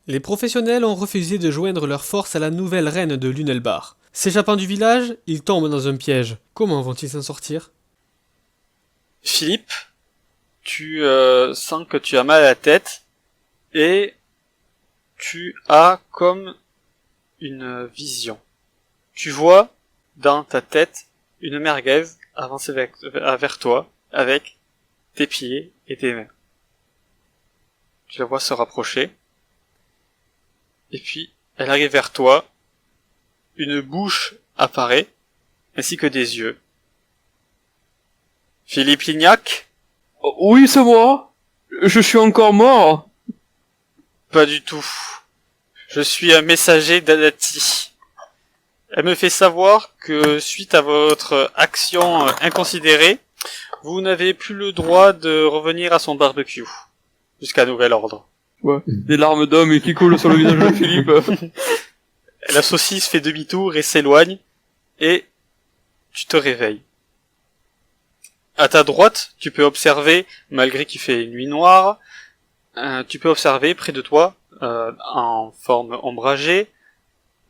Les professionnels ont refusé de joindre leurs forces à la nouvelle reine de Lunelbar. S'échappant du village, ils tombent dans un piège. Comment vont-ils s'en sortir? Philippe, tu sens que tu as mal à la tête et tu as comme une vision. Tu vois dans ta tête une merguez avancer vers toi avec tes pieds et tes mains. Tu la vois se rapprocher et puis elle arrive vers toi. Une bouche apparaît ainsi que des yeux. Philippe Lignac? Oh, oui, c'est moi. Je suis encore mort. Pas du tout. Je suis un messager d'Adati. Elle me fait savoir que suite à votre action inconsidérée, vous n'avez plus le droit de revenir à son barbecue. Jusqu'à nouvel ordre. Ouais, des larmes d'homme qui coulent sur le visage de Philippe. La saucisse fait demi-tour et s'éloigne, et tu te réveilles. À ta droite, tu peux observer, malgré qu'il fait nuit noire, tu peux observer près de toi, en forme ombragée,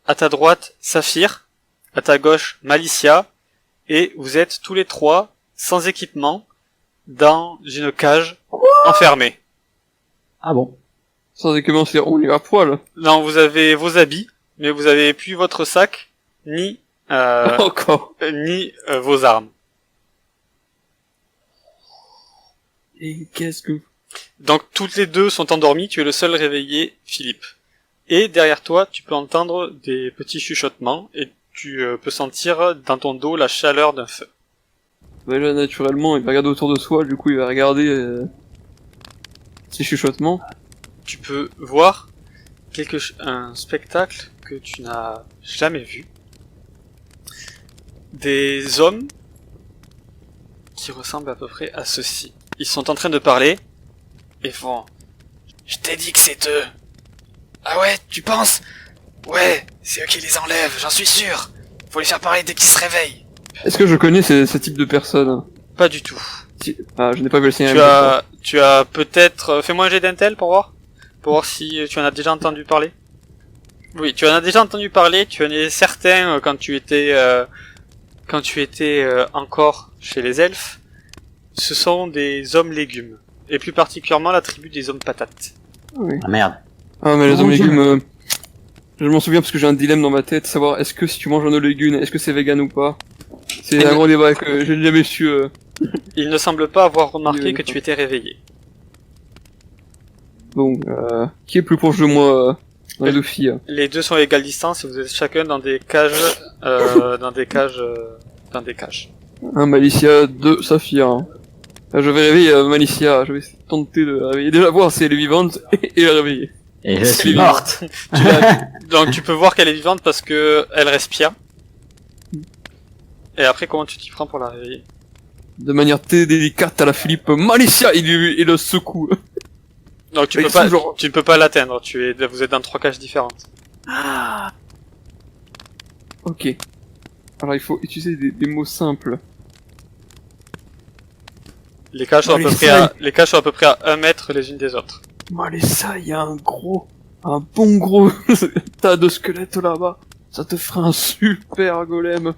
à ta droite, Saphir, à ta gauche, Malicia, et vous êtes tous les trois, sans équipement, dans une cage, enfermée. Ah bon? Sans équipement, c'est on est à poil. Non, vous avez vos habits, mais vous avez plus votre sac, ni Encore. ni vos armes. Et qu'est-ce que... Donc toutes les deux sont endormies, tu es le seul réveillé, Philippe. Et derrière toi, tu peux entendre des petits chuchotements, et tu peux sentir dans ton dos la chaleur d'un feu. Bah là, naturellement, il va regarder autour de soi, du coup, il va regarder ses chuchotements. Tu peux voir un spectacle que tu n'as jamais vu. Des hommes qui ressemblent à peu près à ceci. Ils sont en train de parler et font « Je t'ai dit que c'est eux !»« Ah ouais, tu penses ? Ouais, c'est eux qui les enlèvent, j'en suis sûr. Faut les faire parler dès qu'ils se réveillent. » Est-ce que je connais ce type de personne? Pas du tout. Ah, je n'ai pas vu le signal. Tu as peut-être... Fais-moi un jet d'intel pour voir. Pour voir si tu en as déjà entendu parler. Oui, tu en as déjà entendu parler, tu en es certain quand tu étais encore chez les elfes. Ce sont des hommes légumes. Et plus particulièrement la tribu des hommes patates. Oui. Ah merde. Ah, mais les Oh, hommes Dieu. légumes, je m'en souviens parce que j'ai un dilemme dans ma tête, savoir est-ce que si tu manges un eau légume, est-ce que c'est vegan ou pas? C'est un gros débat que j'ai jamais su. Il ne semble pas avoir remarqué Oui, que tu étais réveillé. Bon, qui est plus proche de moi dans les deux filles? Les deux sont à égale distance et vous êtes chacun dans des cages, dans des cages. Un Malicia, deux Saphir. Hein. Là, je vais réveiller Malicia, je vais tenter de la réveiller, déjà voir si elle est vivante et la réveiller. Et je C'est suis lui. morte. Donc tu peux voir qu'elle est vivante parce que elle respire. Et après, comment tu t'y prends pour la réveiller? De manière très délicate à la Philippe, Malicia, il le secoue. Donc tu Mais peux pas, toujours. tu ne peux pas l'atteindre. Vous êtes dans 3 cages différentes. Ok. Alors il faut utiliser des mots simples. Les cages sont à peu près à 1 mètre les unes des autres. Malicia, il y a un bon gros tas de squelettes là-bas. Ça te fera un super golem.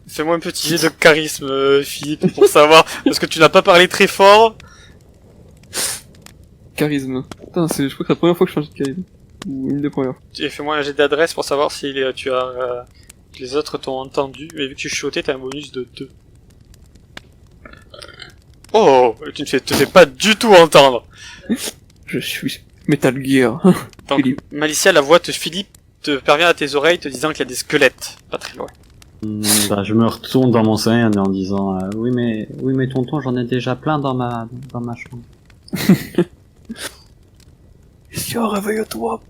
Fais-moi un petit jet de charisme, Philippe, pour savoir, parce que tu n'as pas parlé très fort. Charisme. Putain, je crois que c'est la première fois que je change de charisme. Ou une des premières. Et fais-moi un jet d'adresse pour savoir si les autres t'ont entendu. Mais vu que tu chuchotais, t'as un bonus de 2. Oh, tu ne te fais pas du tout entendre. Je suis Metal Gear. Donc, Philippe. Malicia, la voix de Philippe te parvient à tes oreilles te disant qu'il y a des squelettes, pas très loin. Bah, je me retourne dans mon sein en disant oui mais tonton, j'en ai déjà plein dans ma chambre. Malicia, réveille-toi.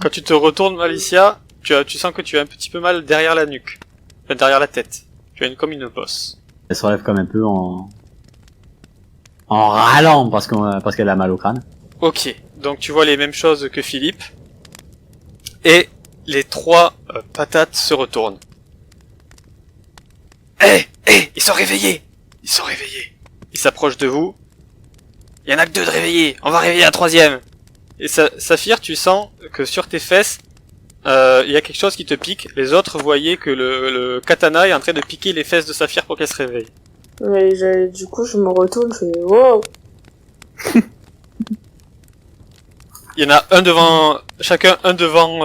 Quand tu te retournes, Malicia, tu sens que tu as un petit peu mal derrière la nuque. Enfin, derrière la tête. Tu as comme une bosse. Elle se relève comme un peu en râlant parce qu'elle a mal au crâne. Ok, donc tu vois les mêmes choses que Philippe. Et les 3 patates se retournent. Ils sont réveillés. Ils s'approchent de vous. Il y en a que 2 de réveillés. On va réveiller la 3e. Et Saphir, tu sens que sur tes fesses, il y a quelque chose qui te pique. Les autres voyaient que le katana est en train de piquer les fesses de Saphir pour qu'elle se réveille. Mais du coup, je me retourne, je fais wow. Il y en a un devant, chacun un devant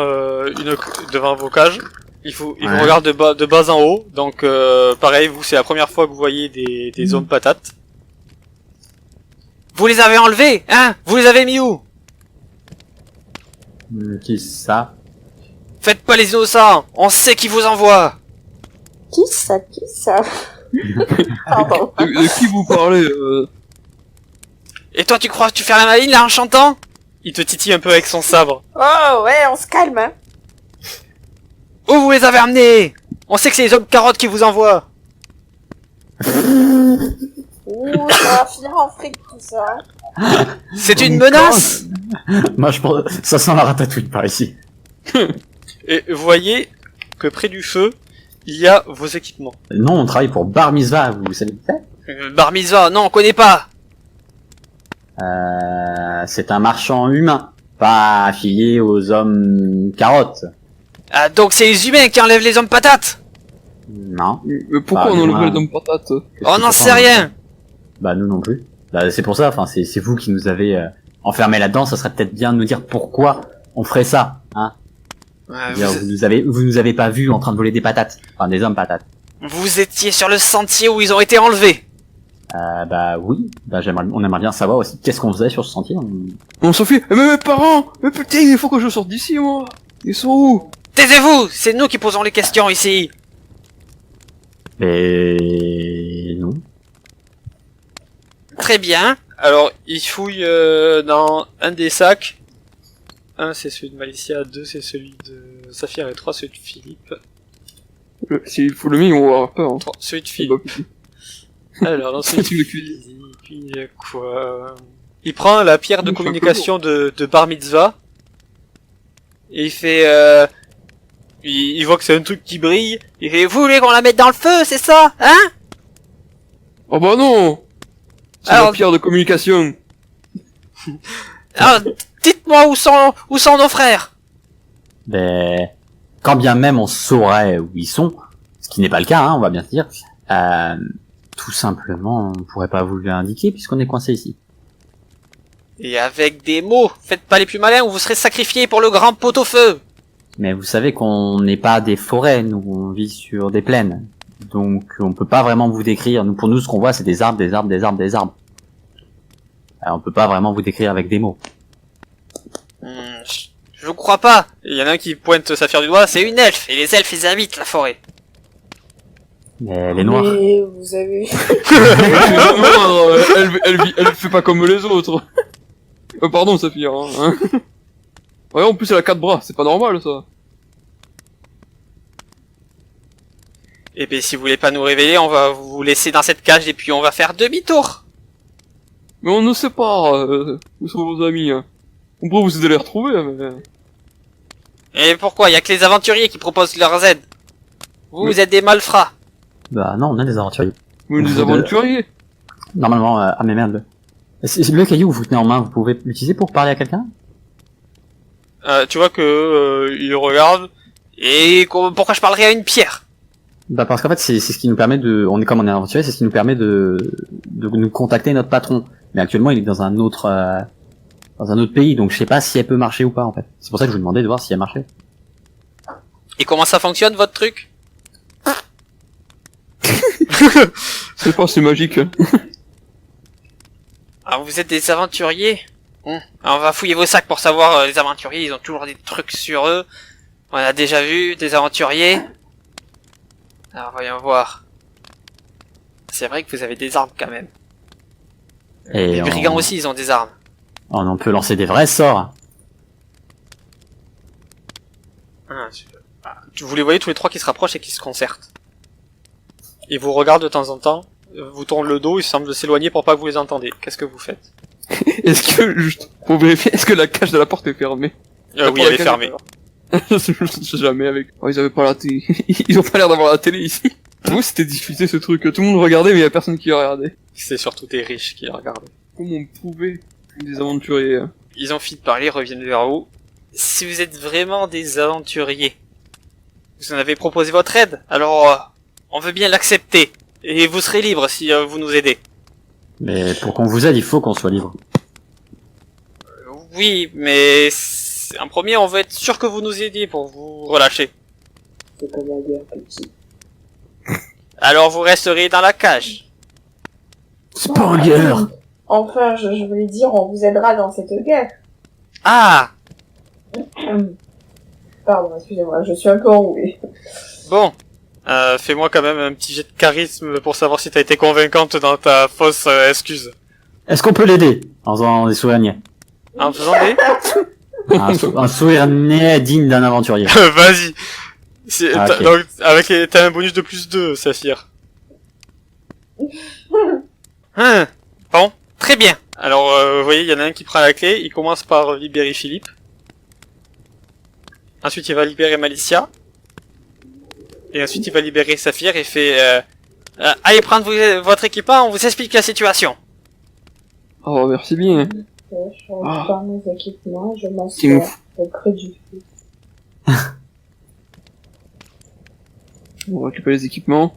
devant vos cages. Ils vous regardent de bas en haut. Donc pareil, vous c'est la première fois que vous voyez des hommes patates. Vous les avez enlevés, hein? Vous les avez mis où? Qui ça? Faites pas les innocents, on sait qui vous envoie. Qui ça? Pardon. De qui vous parlez Et toi tu crois que tu fais la maline là en chantant? Il te titille un peu avec son sabre. Oh ouais, on se calme, hein. Où vous les avez amenés? On sait que c'est les hommes carottes qui vous envoient. Ouh, ça va finir en fric tout ça. C'est une menace. Moi, je pense, ça sent la ratatouille par ici. Et vous voyez que près du feu, il y a vos équipements. Non, on travaille pour Bar Mitzvah, vous savez ce que c'est? Bar Mitzvah, non, on connaît pas. C'est un marchand humain, pas affilié aux hommes carottes. Ah, donc c'est les humains qui enlèvent les hommes patates. Non. Mais pourquoi Bah, on enlève moi- les hommes patates On n'en sait rien. Bah, nous non plus. Bah, c'est pour ça, enfin, c'est vous qui nous avez enfermés là-dedans, ça serait peut-être bien de nous dire pourquoi on ferait ça, hein. C'est-à-dire, vous nous avez pas vus en train de voler des patates. Enfin, des hommes patates. Vous étiez sur le sentier où ils ont été enlevés. Bah oui. Bah, on aimerait bien savoir aussi qu'est-ce qu'on faisait sur ce sentier. On s'en fait. Mais mes parents. Mais putain, il faut que je sorte d'ici, moi. Ils sont où? Taisez-vous, c'est nous qui posons les questions ici. Mais non. Très bien. Alors, il fouille dans un des sacs. Un, c'est celui de Malicia. Deux, c'est celui de Saphir. Et trois, celui de Philippe. S'il faut le mien, on va avoir peur. Hein. Trois, celui de C'est Philippe. pas possible. Alors, dans celui Tu de le cuisines. Philippe, puis il y a quoi? Il prend la pierre de Nous, je suis un peu communication de Bar Mitzvah. Et il fait... il voit que c'est un truc qui brille. Il fait, vous voulez qu'on la mette dans le feu, c'est ça? Hein? Oh bah non. C'est Alors- la pierre de communication. Alors, dites-moi où sont nos frères? Ben, quand bien même on saurait où ils sont, ce qui n'est pas le cas, hein, on va bien se dire, tout simplement, on pourrait pas vous l'indiquer puisqu'on est coincé ici. Et avec des mots, faites pas les plus malins ou vous serez sacrifiés pour le grand pot-au-feu. Mais vous savez qu'on n'est pas des forêts, nous, on vit sur des plaines. Donc, on peut pas vraiment vous décrire. Nous, pour nous, ce qu'on voit, c'est des arbres, des arbres, des arbres, des arbres. Alors, on peut pas vraiment vous décrire avec des mots. Je vous crois pas. Il y en a un qui pointe Saphir du doigt, c'est une elfe. Et les elfes, ils habitent la forêt. Mais les noirs. Mais vous avez... Non, elle fait pas comme les autres. Pardon, Saphir. Hein. Ouais, en plus elle a 4 bras, c'est pas normal ça. Et ben si vous voulez pas nous révéler, on va vous laisser dans cette cage et puis on va faire demi-tour. Mais on ne sait pas où sont vos amis. Hein. On pourrait vous aider à les retrouver, mais... Et pourquoi? Y a que les aventuriers qui proposent leurs aides. Vous êtes des malfrats. Bah non, on a des aventuriers. Vous des aventuriers. Normalement, ah mais merde. C'est le caillou que vous tenez en main, vous pouvez l'utiliser pour parler à quelqu'un? Tu vois que il regarde et pourquoi je parlerais à une pierre? Bah parce qu'en fait, c'est ce qui nous permet de... On est aventurier, c'est ce qui nous permet de nous contacter notre patron. Mais actuellement, il est dans un autre pays, donc je sais pas si elle peut marcher ou pas en fait. C'est pour ça que je vous demandais de voir si elle marchait. Et comment ça fonctionne votre truc? C'est pas, c'est magique. Hein. Alors vous êtes des aventuriers? Alors on va fouiller vos sacs pour savoir, les aventuriers, ils ont toujours des trucs sur eux. On a déjà vu des aventuriers. Alors voyons voir. C'est vrai que vous avez des armes quand même. Et Les brigands aussi, ils ont des armes. on peut lancer des vrais sorts. Vous les voyez tous les trois qui se rapprochent et qui se concertent. Ils vous regardent de temps en temps, vous tournent le dos, ils semblent s'éloigner pour pas que vous les entendez. Qu'est-ce que vous faites? Est-ce que, juste pour vérifier, est-ce que la cage de la porte est fermée? Oui, elle est fermée. Je sais jamais avec... Oh, ils avaient pas la télé. Ils ont pas l'air d'avoir la télé ici. Vous, c'était diffusé ce truc. Tout le monde regardait, mais y a personne qui regardait. C'est surtout des riches qui regardent. Comment on pouvait des aventuriers. ils ont fini de parler, reviennent vers vous. Si vous êtes vraiment des aventuriers, vous en avez proposé votre aide, alors on veut bien l'accepter. Et vous serez libre si vous nous aidez. Mais pour qu'on vous aide, il faut qu'on soit libre. Oui, mais en premier, on veut être sûr que vous nous aidiez pour vous relâcher. C'est comme la guerre, petit. Alors vous resterez dans la cage. Spoiler. Enfin, je voulais dire, on vous aidera dans cette guerre. Ah, Pardon, excusez-moi, je suis un peu enrouée. bon. Fais-moi quand même un petit jet de charisme pour savoir si t'as été convaincante dans ta fausse excuse. Est-ce qu'on peut l'aider en faisant des sourires niais? En faisant des... Un sourire niais digne d'un aventurier. Vas-y. Ah, ok. Donc, t'as un bonus de plus 2, Saphir. Bon, très bien. Alors, vous voyez, il y en a un qui prend la clé, il commence par libérer Philippe. Ensuite, il va libérer Malicia. Et ensuite, il va libérer Saphir et fait... allez prendre votre équipement, on vous explique la situation. Oh, merci bien. Je récupère mes équipements, je C'est m'assois ouf. auprès du feu. On va récupérer les équipements.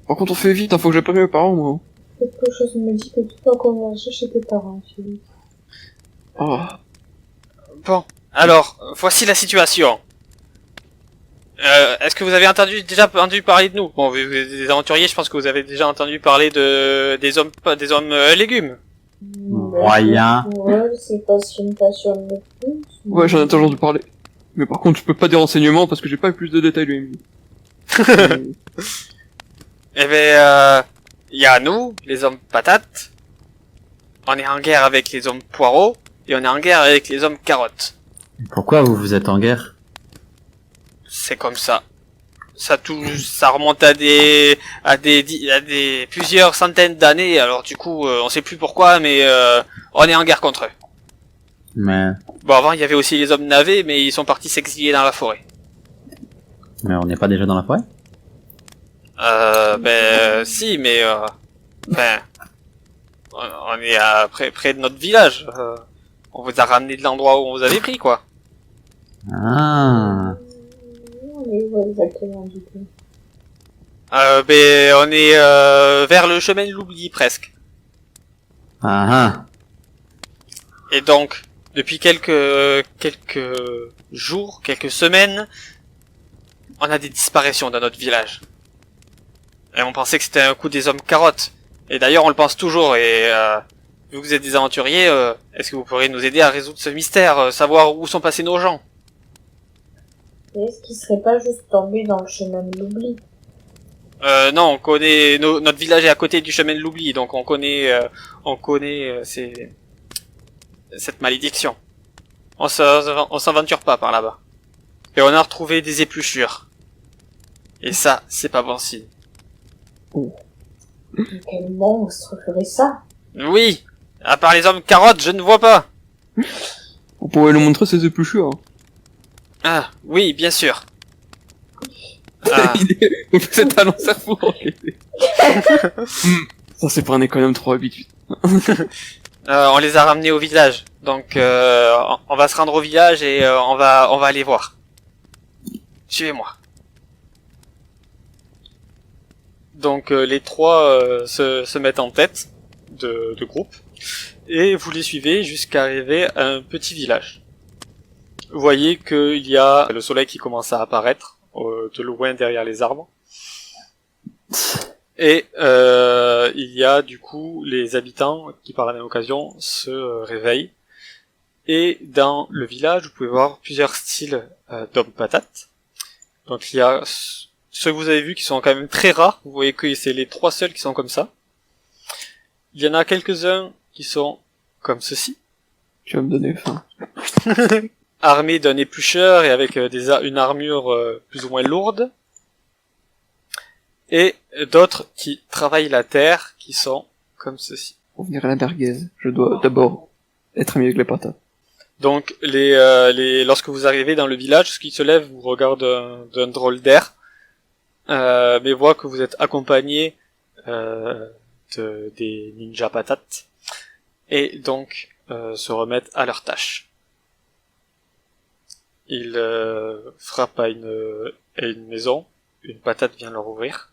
Par contre, on fait vite, faut que j'ai prévenu mes parents, moi. Quelque chose me dit que tout va converger chez tes parents, Philippe. Oh. Bon, alors, voici la situation. Est-ce que vous avez déjà entendu parler de nous? Bon, vous êtes des aventuriers, je pense que vous avez déjà entendu parler des hommes légumes. Moyen. Ouais, c'est pas ce qui me passionne le plus. Ouais, j'en ai entendu parler. Mais par contre, je peux pas dire renseignements parce que j'ai pas eu plus de détails de lui. Eh ben, il y a nous, les hommes patates. On est en guerre avec les hommes poireaux et on est en guerre avec les hommes carottes. Pourquoi vous êtes en guerre? C'est comme ça. Ça remonte à plusieurs centaines d'années. Alors du coup, on sait plus pourquoi, mais on est en guerre contre eux. Mais Bon, avant il y avait aussi les hommes navets, mais ils sont partis s'exiler dans la forêt. on n'est pas déjà dans la forêt? Si, mais on est près de notre village. On vous a ramené de l'endroit où on vous avait pris, quoi. Ah. Mais ouais, exactement, du coup. On est vers le chemin de l'oubli presque. Ah. Et donc, depuis quelques jours, quelques semaines, on a des disparitions dans notre village. Et on pensait que c'était un coup des hommes carottes. Et d'ailleurs, on le pense toujours. Et vu que vous êtes des aventuriers, est-ce que vous pourriez nous aider à résoudre ce mystère, savoir où sont passés nos gens? Et est-ce qu'il serait pas juste tombé dans le chemin de l'oubli? Non, on connaît notre village est à côté du chemin de l'oubli, donc on connaît cette malédiction. On s'aventure pas par là-bas. Et on a retrouvé des épluchures. Et ça, c'est pas bon signe. Mais quel monstre ferait ça? Oui, à part les hommes carottes, je ne vois pas. On pourrait lui montrer ses épluchures. Ah, oui, bien sûr. Ah, Il fait cet talent cerveau. Ça, c'est pas un économe trop habitué. on les a ramenés au village. Donc, on va se rendre au village et on va aller voir. Suivez-moi. Donc, les trois se mettent en tête de groupe et vous les suivez jusqu'à arriver à un petit village. Vous voyez qu'il y a le soleil qui commence à apparaître de loin derrière les arbres. Et il y a du coup les habitants qui par la même occasion se réveillent. Et dans le village, vous pouvez voir plusieurs styles d'hommes patates. Donc il y a ceux que vous avez vus qui sont quand même très rares. Vous voyez que c'est les trois seuls qui sont comme ça. Il y en a quelques-uns qui sont comme ceci. Tu vas me donner faim. Armés d'un éplucheur et avec une armure plus ou moins lourde. Et d'autres qui travaillent la terre, qui sont comme ceci. Pour venir à la merguez, je dois d'abord être ami avec les patates. Donc, lorsque vous arrivez dans le village, ceux qui se lèvent vous regardent d'un drôle d'air, mais voient que vous êtes accompagné des ninjas patates. Et donc, se remettent à leur tâche. Ils frappent à une maison, une patate vient leur ouvrir.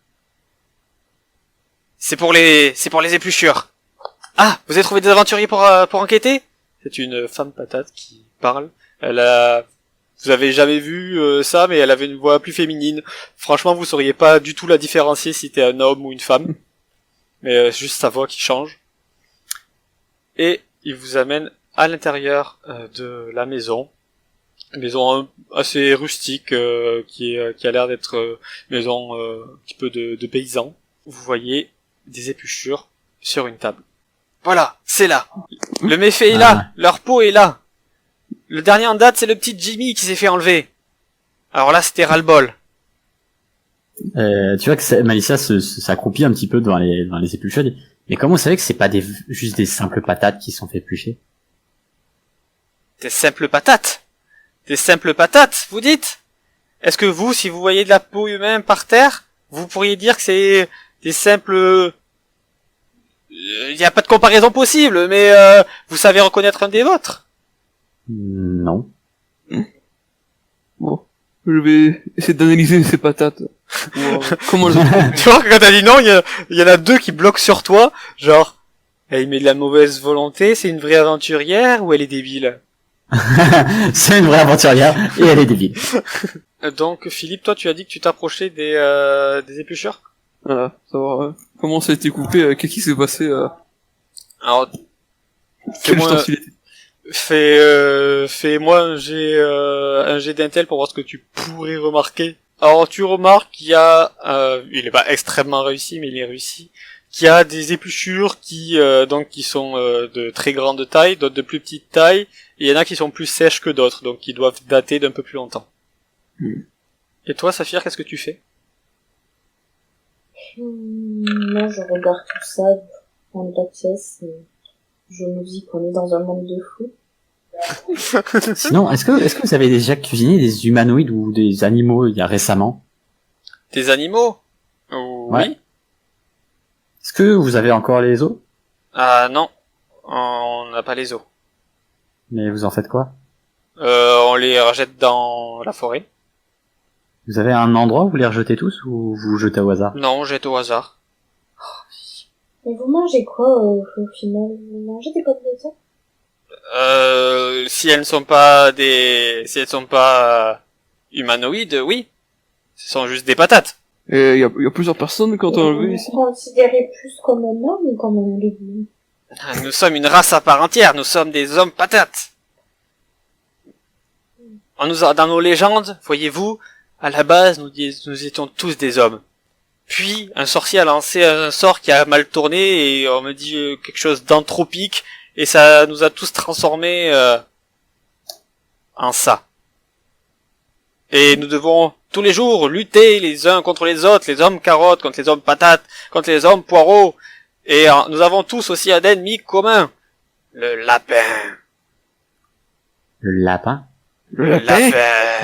C'est pour les épluchures. Ah, vous avez trouvé des aventuriers pour enquêter? C'est une femme patate qui parle. Vous avez jamais vu ça, mais elle avait une voix plus féminine. Franchement, vous sauriez pas du tout la différencier si c'était un homme ou une femme. Mais c'est juste sa voix qui change. Et il vous amène à l'intérieur de la maison. Une maison assez rustique qui a l'air d'être une maison un petit peu de paysan. Vous voyez des épluchures sur une table. Voilà, c'est là. Le méfait est là, leur peau est là. Le dernier en date, c'est le petit Jimmy qui s'est fait enlever. Alors là, c'était ras-le-bol. Tu vois que Malicia s'accroupit un petit peu devant les épluchures. Mais comment vous savez que c'est pas juste des simples patates qui sont fait éplucher? Des simples patates. Des simples patates, vous dites? Est-ce que vous, si vous voyez de la peau humaine par terre, vous pourriez dire que c'est des simples... Il n'y a pas de comparaison possible, mais vous savez reconnaître un des vôtres? Non. Bon, je vais essayer d'analyser ces patates. Comment elles ont... Tu vois, quand t'as dit non, il y en a deux qui bloquent sur toi, genre, elle met de la mauvaise volonté, c'est une vraie aventurière ou elle est débile? C'est une vraie aventurière et elle est débile. Donc, Philippe, toi, tu as dit que tu t'approchais des éplucheurs? Voilà, savoir comment ça a été coupé, qu'est-ce qui s'est passé, Alors, quel fais-moi ustensile un jet d'intel pour voir ce que tu pourrais remarquer. Alors, tu remarques qu'il y a, il est pas extrêmement réussi, mais il est réussi, qu'il y a des épluchures qui sont de très grande taille, d'autres de plus petite taille, et il y en a qui sont plus sèches que d'autres, donc qui doivent dater d'un peu plus longtemps. Et toi, Saphir, qu'est-ce que tu fais? Moi, je regarde tout ça dans la pièce et je me dis qu'on est dans un monde de fous. Sinon, est-ce que vous avez déjà cuisiné des humanoïdes ou des animaux il y a récemment? Des animaux? Oui. Ouais. Est-ce que vous avez encore les os? Ah non, on n'a pas les os. Mais vous en faites quoi? On les rejette dans la forêt. Vous avez un endroit où vous les rejetez tous ou vous jetez au hasard? Non, on jette au hasard. Mais vous mangez quoi au final? Vous mangez des pommes de terre? Si elles ne sont pas humanoïdes, oui. Ce sont juste des patates. Et il y a plusieurs personnes quand on a enlevé ici. Vous vous considérez plus comme un homme ou comme un légume? Nous sommes une race à part entière, nous sommes des hommes patates. Dans nos légendes, voyez-vous, à la base, nous étions tous des hommes. Puis, un sorcier a lancé un sort qui a mal tourné et on me dit quelque chose d'anthropique et ça nous a tous transformés en ça. Et nous devons tous les jours lutter les uns contre les autres, les hommes carottes contre les hommes patates, contre les hommes poireaux. Et nous avons tous aussi un ennemi commun, le lapin. Le lapin? Le lapin?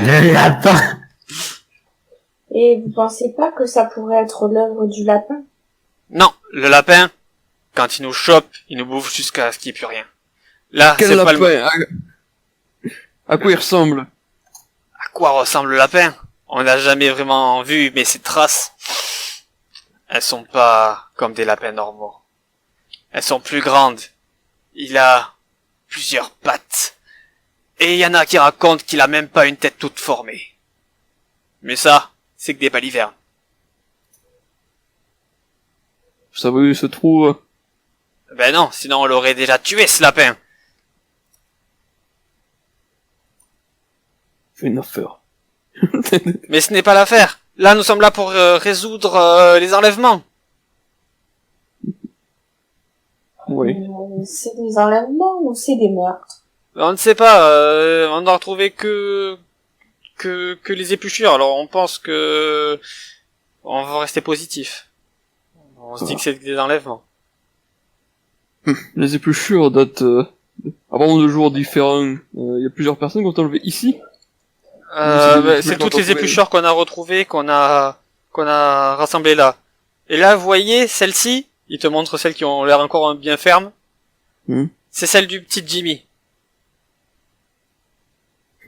Le lapin! Et vous pensez pas que ça pourrait être l'œuvre du lapin? Non, le lapin, quand il nous chope, il nous bouffe jusqu'à ce qu'il n'y ait plus rien. Là, Quel c'est pas lapin? À quoi il ressemble? À quoi ressemble le lapin? On l'a jamais vraiment vu, mais ses traces, elles sont pas comme des lapins normaux. Elles sont plus grandes. Il a plusieurs pattes. Et il y en a qui racontent qu'il a même pas une tête toute formée. Mais ça, c'est que des balivernes. Ça veut se trouve... Ben non, sinon on l'aurait déjà tué ce lapin. Fait une affaire. Mais ce n'est pas l'affaire. Là, nous sommes là pour résoudre les enlèvements. Oui. C'est des enlèvements ou c'est des meurtres? On ne sait pas, on n'a retrouvé que les épluchures, alors on pense que on va rester positif. On se dit que c'est des enlèvements. Les épluchures datent avant de jours différents. Il y a plusieurs personnes qui ont enlevé ici. C'est toutes les épluchures qu'on a retrouvées, qu'on a rassemblées là. Et là, vous voyez, celles-ci, il te montre celles qui ont l'air encore bien fermes. C'est celle du petit Jimmy.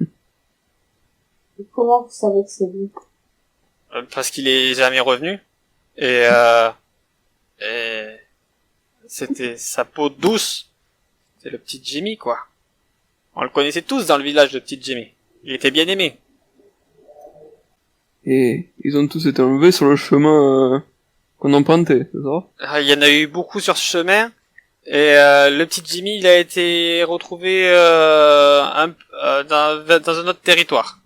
Et comment vous savez que c'est lui? Parce qu'il est jamais revenu. Et c'était sa peau douce. C'est le petit Jimmy, quoi. On le connaissait tous dans le village, le petit Jimmy. Il était bien aimé. Et ils ont tous été enlevés sur le chemin qu'on empruntait, c'est ça? Il y en a eu beaucoup sur ce chemin. Et le petit Jimmy, il a été retrouvé dans un autre territoire.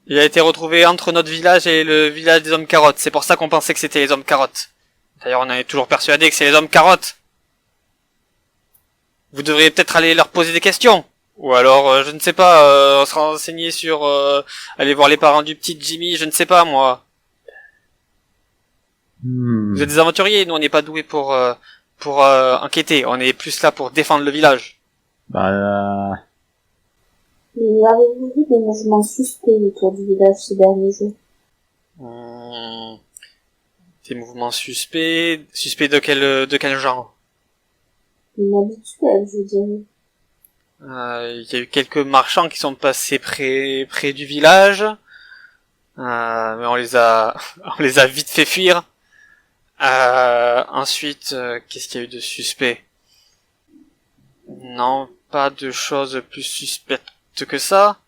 Il a été retrouvé entre notre village et le village des hommes carottes. C'est pour ça qu'on pensait que c'était les hommes carottes. D'ailleurs, on est toujours persuadé que c'est les hommes carottes. Vous devriez peut-être aller leur poser des questions. Ou alors, je ne sais pas, se renseigner sur... aller voir les parents du petit Jimmy, je ne sais pas, moi. Vous êtes des aventuriers, nous on n'est pas doués pour enquêter. On est plus là pour défendre le village. Bah, Et avez-vous vu des mouvements suspects autour du village ces derniers jours? Des mouvements suspects... Suspects de quel genre? Inhabituels, je dirais. Il y a eu quelques marchands qui sont passés près du village. Mais on les a vite fait fuir. Ensuite, qu'est-ce qu'il y a eu de suspect? Non, pas de choses plus suspectes que ça.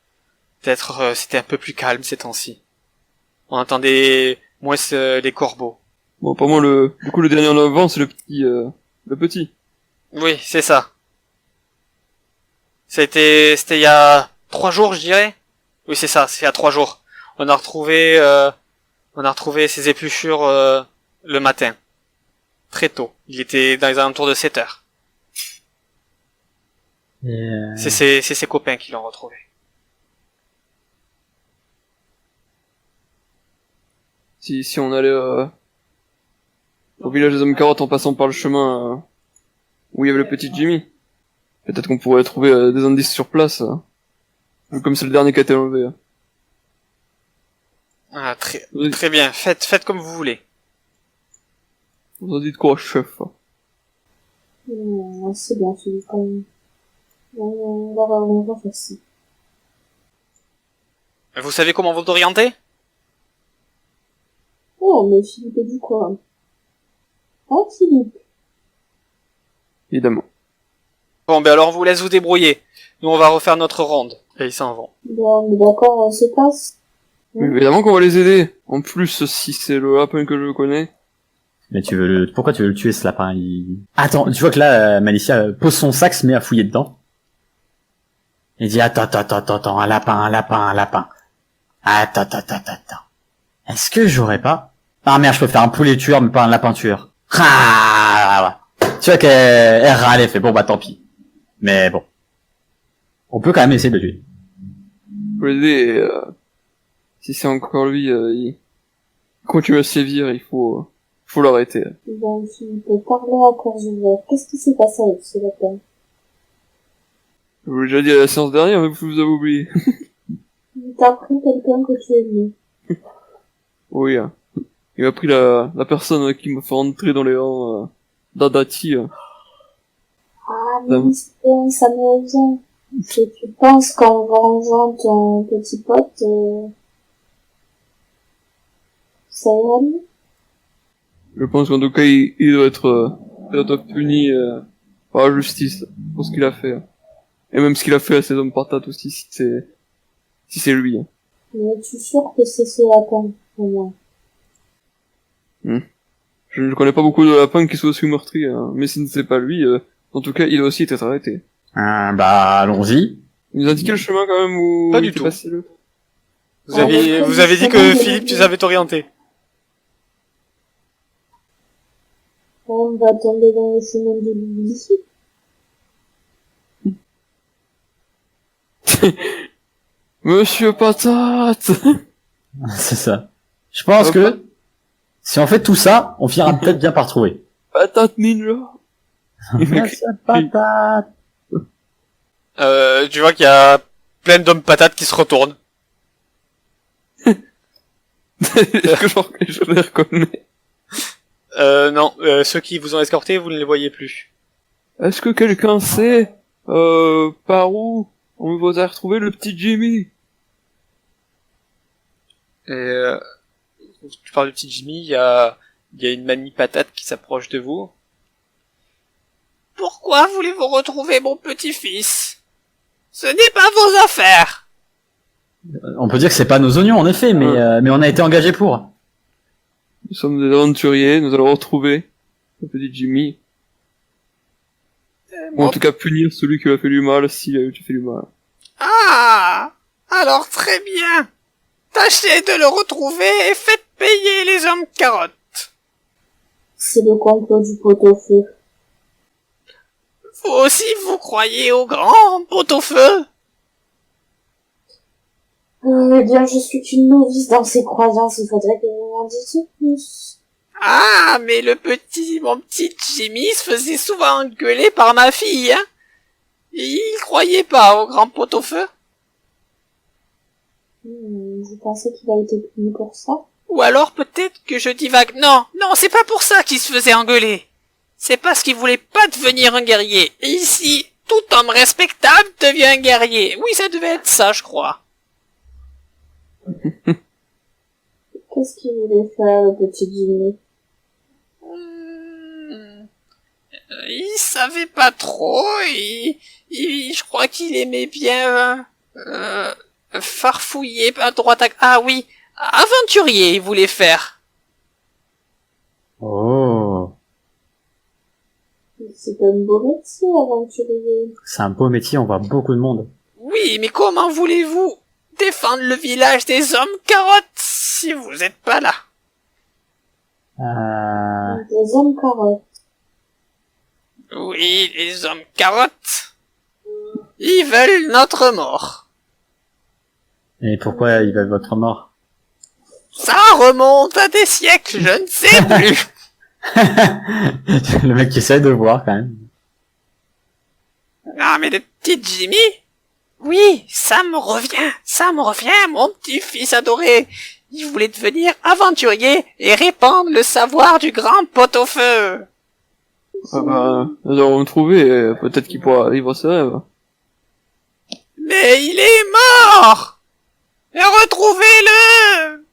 Peut-être c'était un peu plus calme ces temps-ci. On entendait moins les corbeaux. Bon, pour moi, du coup, le dernier en avant, c'est le petit. Oui, c'est ça. C'était il y a 3 jours, je dirais. Oui, c'est ça, c'est il y a 3 jours. On a retrouvé ces épluchures le matin. Très tôt. Il était dans les alentours de 7 heures. C'est ses copains qui l'ont retrouvé. Si on allait au village des hommes carottes en passant par le chemin où il y avait le petit Jimmy, peut-être qu'on pourrait trouver des indices sur place, comme c'est le dernier qui a été enlevé. Ah, très bien. Faites comme vous voulez. Vous en dites quoi, chef? C'est bien, Philippe. On va faire ça. Vous savez comment vous orienter? Oh, mais Philippe a dit quoi? Ah, Philippe. Évidemment. Bon, ben alors on vous laisse vous débrouiller. Nous on va refaire notre ronde. Et ils s'en vont. Bon, on est d'accord, on se passe. Mais évidemment qu'on va les aider. En plus, si c'est le lapin que je connais. mais pourquoi tu veux le tuer, ce lapin? Attends, tu vois que là, Malicia pose son sac, se met à fouiller dedans. Il dit, attends, un lapin. Attends. Est-ce que j'aurais pas? Ah merde, je peux faire un poulet tueur, mais pas un lapin tueur. Ah, tu vois qu'elle râle, elle fait, bon bah tant pis. Mais bon. On peut quand même essayer de le tuer. Faut l'aider et, si c'est encore lui, il continue à sévir, il faut l'arrêter. Bon, Philippe, parlons à corps ouvert. Qu'est-ce qui s'est passé avec ce lapin? Je vous l'ai déjà dit à la séance dernière, mais vous avez oublié. T'as pris quelqu'un que tu aimais. Oui, il a pris la personne qui m'a fait rentrer dans les rangs d'Adati. Ah, mais c'est bien, ça me revient. Et tu penses qu'en vengeant ton petit pote, ça ira mieux? Je pense qu'en tout cas, il doit être puni par la justice pour ce qu'il a fait. Et même ce qu'il a fait à ses hommes patates aussi, si c'est lui. Mais es-tu sûr que c'est ce lapin, au moins? Je ne connais pas beaucoup de lapins qui soient aussi meurtriers, mais si ce n'est pas lui, en tout cas, il doit aussi être arrêté. Bah, allons-y. Il nous a indiqué le chemin quand même où Pas il du était tout. passé, le... Vous avez dit que Philippe, tu savais t'orienter. On va tomber dans le chemin de l'oubli. Monsieur Patate! C'est ça. Je pense que, si on fait tout ça, on finira peut-être bien par trouver. Patate ninja! Patate. Tu vois qu'il y a plein d'hommes patates qui se retournent. Est-ce que je les reconnais? Non, ceux qui vous ont escorté, vous ne les voyez plus. est-ce que quelqu'un sait, par où on vous a retrouvé le petit Jimmy? Et tu parles du petit Jimmy, il y a une mamie patate qui s'approche de vous. Pourquoi voulez-vous retrouver mon petit-fils? Ce n'est pas vos affaires. On peut dire que c'est pas nos oignons, en effet, mais on a été engagé pour. Nous sommes des aventuriers, nous allons retrouver le petit Jimmy. Ou en tout cas punir celui qui lui a fait du mal, s'il a eu fait du mal. Ah, alors très bien. Tâchez de le retrouver et faites payer les hommes carottes. C'est le complot du pot-au-feu. Vous aussi vous croyez au grand pot-au-feu? Eh bien, je suis une novice dans ces croyances, il faudrait que vous m'en disiez plus. Ah, mais mon petit Jimmy se faisait souvent engueuler par ma fille, hein. Et il croyait pas au grand pot-au-feu. Vous pensez qu'il a été puni pour ça? Ou alors peut-être que je divague. Non, c'est pas pour ça qu'il se faisait engueuler. C'est parce qu'il voulait pas devenir un guerrier. Et ici, tout homme respectable devient un guerrier. Oui, ça devait être ça, je crois. Qu'est-ce qu'il voulait faire, le petit Jimmy? Il savait pas trop. Je crois qu'il aimait bien farfouiller à droite à... Ah oui, aventurier, il voulait faire. Oh. C'est un beau métier, aventurier. C'est un beau métier, on voit beaucoup de monde. Oui, mais comment voulez-vous défendre le village des hommes carottes si vous êtes pas là? Des hommes carottes. Oui, les hommes carottes. Ils veulent notre mort. Et pourquoi il va votre mort? Ça remonte à des siècles, je ne sais plus. Le mec qui essaie de voir, quand même. Ah, mais le petit Jimmy? Oui, ça me revient, mon petit-fils adoré. Il voulait devenir aventurier et répandre le savoir du grand pot-au-feu. Ah bah, nous allons le trouver, et peut-être qu'il pourra vivre ses rêves. Mais il est mort! Et retrouvez-le!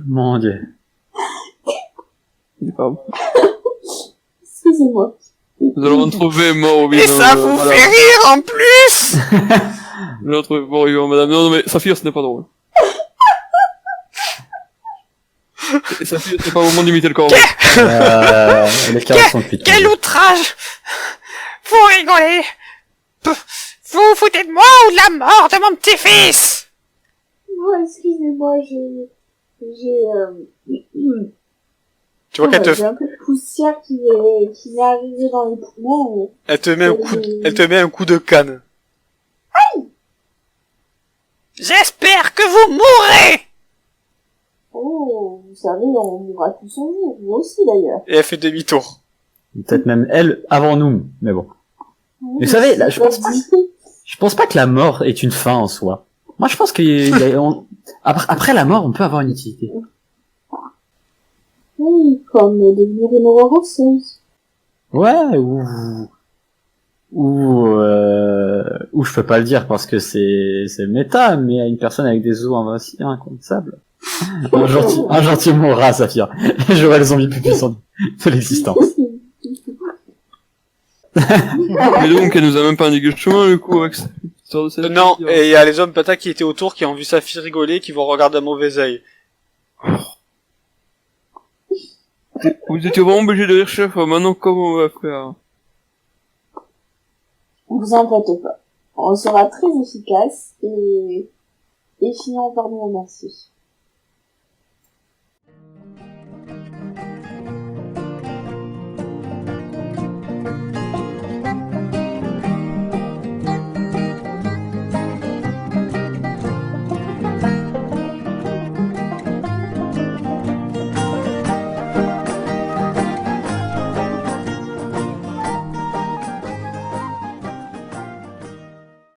Mon Dieu. Il est pas bon. Excusez-moi. Nous allons le trouver mort au Et vivant. ça vous fait rire en plus! Nous allons le trouver mort au vivant, madame. Non, mais Saphir, ce n'est pas drôle. Et Saphir, c'est pas au moment d'imiter le corbeau. Les carottes sont cuites. Quel outrage! Vous rigolez! Vous vous foutez de moi ou de la mort de mon petit-fils? Non, excusez-moi, Tu vois qu'elle j'ai un peu de poussière qui m'est arrivée dans les poumons. elle te met un coup de canne. J'espère que vous mourrez! Oh, vous savez, on mourra tous un jour, vous aussi d'ailleurs. Et elle fait demi-tour. Peut-être même elle avant nous, mais bon. Oui, Vous savez, là, c'est pas dit. Je pense pas que la mort est une fin en soi. Moi, je pense après la mort, on peut avoir une utilité. Oui, comme devenir une romanceuse. Ouais, ou je peux pas le dire parce que c'est méta, mais à une personne avec des os inconnaissables. Un gentil mourra, Saphir. Et j'aurai le zombie plus puissant de l'existence. Mais donc, elle nous a même pas indiqué le chemin, du coup, avec cette histoire de cette Non, fille. et il y a les hommes patates qui étaient autour, qui ont vu sa fille rigoler, qui vont regarder d'un mauvais œil. Vous étiez vraiment obligé de rire, chef. Maintenant, comment on va faire? Vous en faites pas. On sera très efficace et finirons par nous remercier.